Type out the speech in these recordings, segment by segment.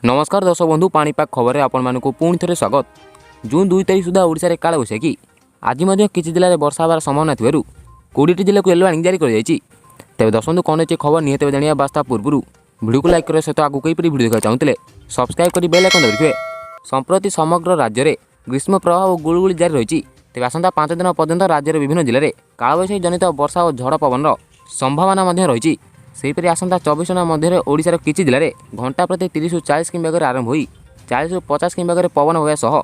नमस्कार दर्शक बंधु पाणीपाग खबर में आपण पुणी थे स्वागत। जून 2 तारीख सुधा ओडिशा रे कालबैशाखी आज किसी जिले में वर्षा होवार संभावना थी 20टी जिले को येलो वार्निंग जारी कर तेज दर्शक कौन अच्छी खबर निहत जाना बास्ता पूर्व भिडियो को लाइक करने सहित आगे कईपरी भिडियो देखा चाहते सब्सक्राइब कर बेल आइकन दबाइए। संप्रति समग्र राज्य में ग्रीष्म प्रवाह और गुळगुଳି जारी रही तेज आसंता 5 दिन पर्यंत राज्यर विभिन्न जिले में कालबैशाखी जनित वर्षा और झड़ पवन संभावना रही। सेहीपरि आसंता 24 घंटा मध्य ओडिशार किछि जिले में घंटा प्रति 30 ରୁ 40 किमी बेगर आरंभ होई 40 ରୁ 50 किमी बेगर पवन होगा सह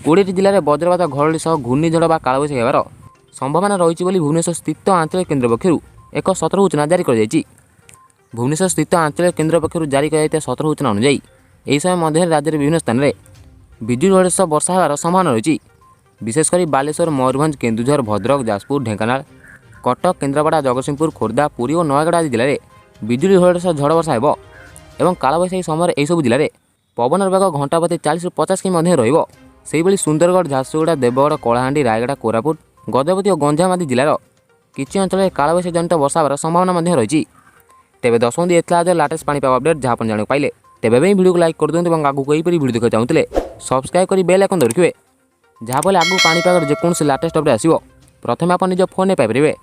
20टी जिले में वज्रपात घड़घड़ी सह घूर्णिझड़ बा कालबैशाखी हेबार संभावना रही बोली भुवनेश्वर स्थित आंचलिक केन्द्र पक्षर एक सतर्क सूचना जारी कर भुवनेश्वर स्थित आंचलिक केन्द्र पक्षर जारी कर सतर्क सूचना अनुଯାयी यह समय मध्य राज्य विभिन्न स्थान में विजुली घड़घड़ी सह वर्षा होबार संभावना रही। विशेषकर बालेश्वर, मयूरभंज, केन्दुझर, भद्रक, जाजपुर, ढेंकानाल, कटक, केन्द्रापड़ा, जगतसिंहपुर, खोर्धा, पुरी और नयगड़ आदि जिले में विजुली घड़घड़ी सह झड़ वर्षा हो एवं कालबैशाखी समय यह सब जिले में पवन बेग घंटा प्रति 40 ରୁ 50 किमी रही। सुंदरगढ़, झारसुगुड़ा, देवगढ़, कलाहांडी, रायगड़ा, कोरापुट, गजपति और गंजाम आदि जिलार किछि अंचल कालबैशाखी जनित वर्षा होबार संभावना रही। तेज दर्शक एतला लाटेस्ट पाणीपाग अपडेट जहाँ आप जान पाइले तेज भिडियो को लाइक कर दिखाँ और आगू कईपरी भिडियो देखा चाहते सब्सक्राइब कर बेल आइकन दबाइए जहाँफल आगू पाणीपाग जेकोसी लाटेस्ट अपडेट आसो प्रथम आप निज फोन पाइपर।